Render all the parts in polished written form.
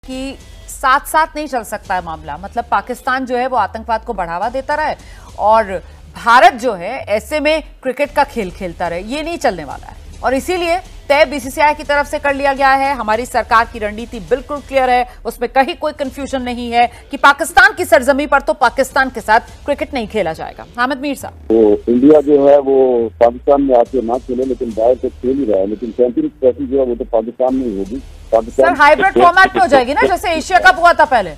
कि साथ साथ नहीं चल सकता है मामला। मतलब पाकिस्तान जो है वो आतंकवाद को बढ़ावा देता रहे और भारत जो है ऐसे में क्रिकेट का खेल खेलता रहे, ये नहीं चलने वाला है। और इसीलिए तय बीसीसीआई की तरफ से कर लिया गया है। हमारी सरकार की रणनीति बिल्कुल क्लियर है, उसमें कहीं कोई कंफ्यूजन नहीं है कि पाकिस्तान की सरजमी पर तो पाकिस्तान के साथ क्रिकेट नहीं खेला जाएगा। हामिद मीर साहब, तो इंडिया जो है वो पाकिस्तान में आके ना खेले, लेकिन बाहर तो खेल ही रहा है, लेकिन चैंपियंस ट्रॉफी जो है वो तो पाकिस्तान में ही होगी। सर हाइब्रिड फॉर्मेट में हो जाएगी ना, जैसे एशिया कप हुआ था पहले।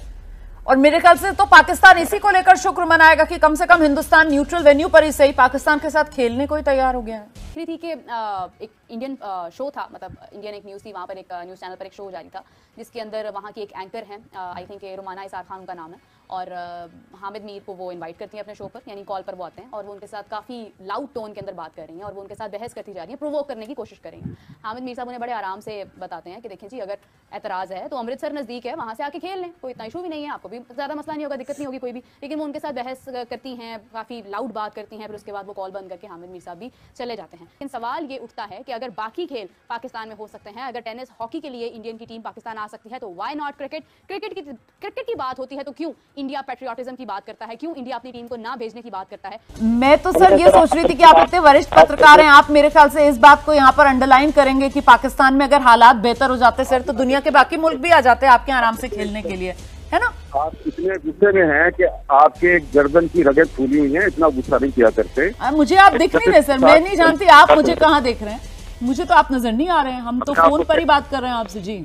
और मेरे ख्याल से तो पाकिस्तान इसी को लेकर शुक्र मनाएगा कि कम से कम हिंदुस्तान न्यूट्रल वेन्यू पर ही सही पाकिस्तान के साथ खेलने को ही तैयार हो गया है। थी कि एक इंडियन शो था, मतलब इंडियन एक न्यूज़ थी, वहाँ पर एक न्यूज़ चैनल पर एक शो जारी था जिसके अंदर वहाँ की एक एंकर है, आई थिंक रुमाना इसार खान उनका नाम है, और हामिद मीर को वो इनवाइट करती हैं अपने शो पर, यानी कॉल पर वो आते हैं और वो उनके साथ काफ़ी लाउड टोन के अंदर बात कर रही हैं और वो उनके साथ बहस करती जा रही हैं, प्रोवोक करने की कोशिश कर रही हैं। हामिद मीर साहब उन्हें बड़े आराम से बताते हैं कि देखिए जी, अगर एतराज़ है तो अमृतसर नज़दीक है, वहाँ से आके खेल लें, कोई इतना इशू भी नहीं है, आपको भी ज़्यादा मसला नहीं होगा, दिक्कत नहीं होगी कोई भी। लेकिन वो उनके साथ बहस करती हैं, काफ़ी लाउड बात करती हैं, फिर उसके बाद वो कॉल बंद करके हामिद मीर साहब भी चले जाते हैं। लेकिन सवाल ये उठता है कि अगर बाकी खेल पाकिस्तान में हो सकते हैं, अगर टेनिस हॉकी के लिए इंडियन की टीम पाकिस्तान आ सकती है, तो वाई नॉट क्रिकेट? क्रिकेट की बात होती है तो क्यों इंडिया पैट्रियोटिज्म की बात करता है, क्यों इंडिया अपनी टीम को ना भेजने की बात करता है? मैं तो सर ये सोच रही थी कि आप इतने वरिष्ठ पत्रकार हैं, आप मेरे ख्याल से इस बात को यहाँ पर अंडरलाइन करेंगे कि पाकिस्तान में अगर हालात बेहतर हो जाते सर तो दुनिया के बाकी मुल्क भी आ जाते हैं आपके आराम से खेलने के लिए, है ना? आप इतने गुस्से में हैं कि आपके गर्दन की रगत फूली हुई है, इतना गुस्सा नहीं किया करते। मुझे आप दिख नहीं रहे सर, मैं नहीं जानती आप मुझे कहाँ देख रहे हैं, मुझे तो आप नजर नहीं आ रहे हैं, हम तो फोन पर ही बात कर रहे हैं आपसे। जी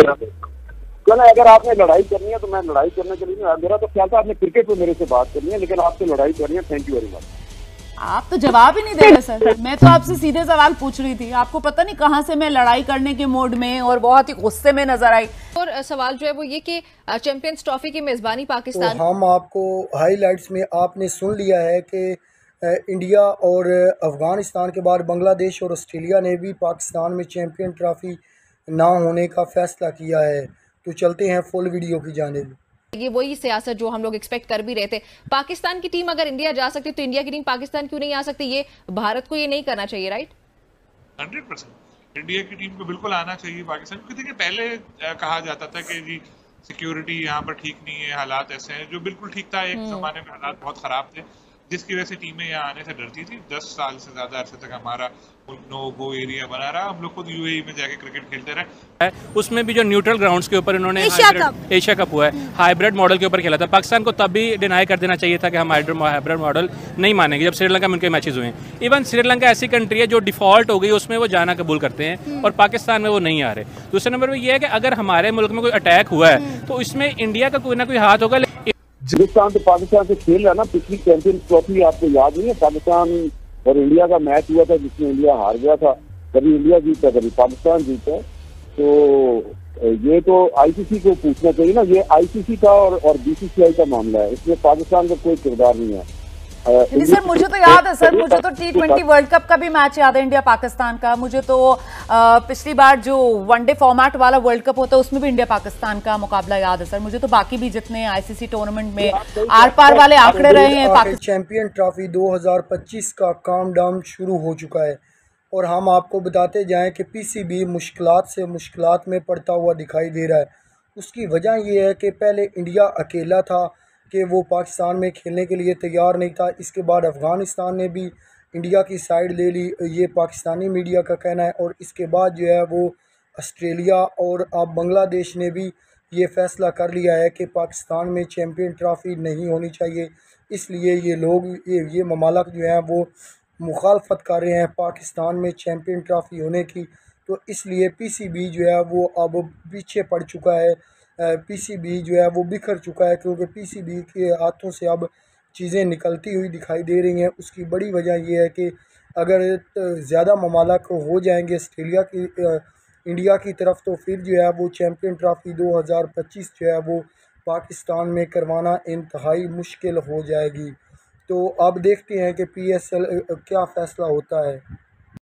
चलो, अगर आपने लड़ाई करनी है तो मैं लड़ाई करने के लिए, मेरा तो ख्याल था आपने क्रिकेट में मेरे से बात करनी है, लेकिन आपसे लड़ाई करनी है। Thank you very much. आप तो जवाब ही नहीं दे रहे सर, मैं तो आपसे सीधे सवाल पूछ रही थी, आपको पता नहीं कहां से मैं लड़ाई करने के मोड में और बहुत ही गुस्से में नजर आई। और सवाल जो है वो ये कि चैंपियंस ट्रॉफी की मेजबानी पाकिस्तान, तो हम आपको हाईलाइट्स में आपने सुन लिया है कि इंडिया और अफ़गानिस्तान के बाद बांग्लादेश और ऑस्ट्रेलिया ने भी पाकिस्तान में चैंपियन ट्रॉफी ना होने का फैसला किया है। तो चलते हैं फुल वीडियो की जानिब। ये वही सियासत जो हम लोग एक्सपेक्ट कर भी रहे थे। पाकिस्तान की टीम अगर इंडिया जा सकती तो इंडिया की टीम पाकिस्तान क्यों नहीं आ सकती? ये भारत को ये नहीं करना चाहिए, राइट? 100% इंडिया की टीम को बिल्कुल आना चाहिए पाकिस्तान, क्योंकि देखिए पहले कहा जाता था कि जी सिक्योरिटी यहाँ पर ठीक नहीं है, हालात ऐसे हैं, जो बिल्कुल ठीक था। एक जमाने में हालात बहुत खराब थे जिसकी वजह से टीमें यहाँ आने से डरती थी। 10 साल से ज्यादा अरसे तक हमारा नो गो एरिया बना रहा, हम लोग खुद यूएई में जाके क्रिकेट खेलते रहे। उसमें भी जो न्यूट्रल ग्राउंड्स के ऊपर इन्होंने एशिया कप हुआ है, हाइब्रिड मॉडल के ऊपर खेला था। पाकिस्तान को तब भी डिनाई कर देना चाहिए था कि हम हाइब्रिड मॉडल नहीं मानेंगे, जब श्रीलंका में उनके मैचेस हुए हैं। इवन श्रीलंका ऐसी कंट्री है जो डिफॉल्ट हो गई, उसमें वो जाना कबूल करते हैं और पाकिस्तान में वो नहीं आ रहे। दूसरे नंबर पर यह है कि अगर हमारे मुल्क में कोई अटैक हुआ है तो इसमें इंडिया का कोई ना कोई हाथ होगा। हिंदुस्तान तो पाकिस्तान से खेल रहा है ना, पिछली चैंपियंस ट्रॉफी आपको याद नहीं है? पाकिस्तान और इंडिया का मैच हुआ था जिसमें इंडिया हार गया था। कभी इंडिया जीता, कभी पाकिस्तान जीता। तो ये तो आईसीसी को पूछना चाहिए ना, ये आईसीसी का और बीसीसीआई का मामला है, इसमें पाकिस्तान का कोई किरदार नहीं है। सर मुझे तो याद है सर, मुझे तो T20 वर्ल्ड कप का भी मैच याद है इंडिया पाकिस्तान का। मुझे तो पिछली बार जो वनडे फॉर्मेट वाला वर्ल्ड कप होता है उसमें भी इंडिया पाकिस्तान का मुकाबला याद है सर। मुझे तो बाकी भी जितने आईसीसी टूर्नामेंट में आर पार वाले आंकड़े रहे हैं। चैंपियन ट्रॉफी 2025 का काम डाउन शुरू हो चुका है और हम आपको बताते जाएं कि पीसीबी मुश्किलात से मुश्किलात में पड़ता हुआ दिखाई दे रहा है। उसकी वजह यह है कि पहले इंडिया अकेला था कि वो पाकिस्तान में खेलने के लिए तैयार नहीं था। इसके बाद अफ़गानिस्तान ने भी इंडिया की साइड ले ली, ये पाकिस्तानी मीडिया का कहना है। और इसके बाद जो है वो ऑस्ट्रेलिया और अब बांग्लादेश ने भी ये फ़ैसला कर लिया है कि पाकिस्तान में चैम्पियन ट्रॉफी नहीं होनी चाहिए। इसलिए ये लोग ये ममालिक जो हैं वो मुखालफत कर रहे हैं पाकिस्तान में चैम्पियन ट्रॉफी होने की। तो इसलिए पीसीबी जो है वो अब पीछे पड़ चुका है, पीसीबी जो है वो बिखर चुका है, क्योंकि पीसीबी के हाथों से अब चीज़ें निकलती हुई दिखाई दे रही हैं। उसकी बड़ी वजह यह है कि अगर ज़्यादा ममालिक हो जाएंगे ऑस्ट्रेलिया की इंडिया की तरफ, तो फिर जो है वो चैम्पियन ट्रॉफी 2025 जो है वो पाकिस्तान में करवाना इंतहाई मुश्किल हो जाएगी। तो अब देखते हैं कि PSL क्या फ़ैसला होता है।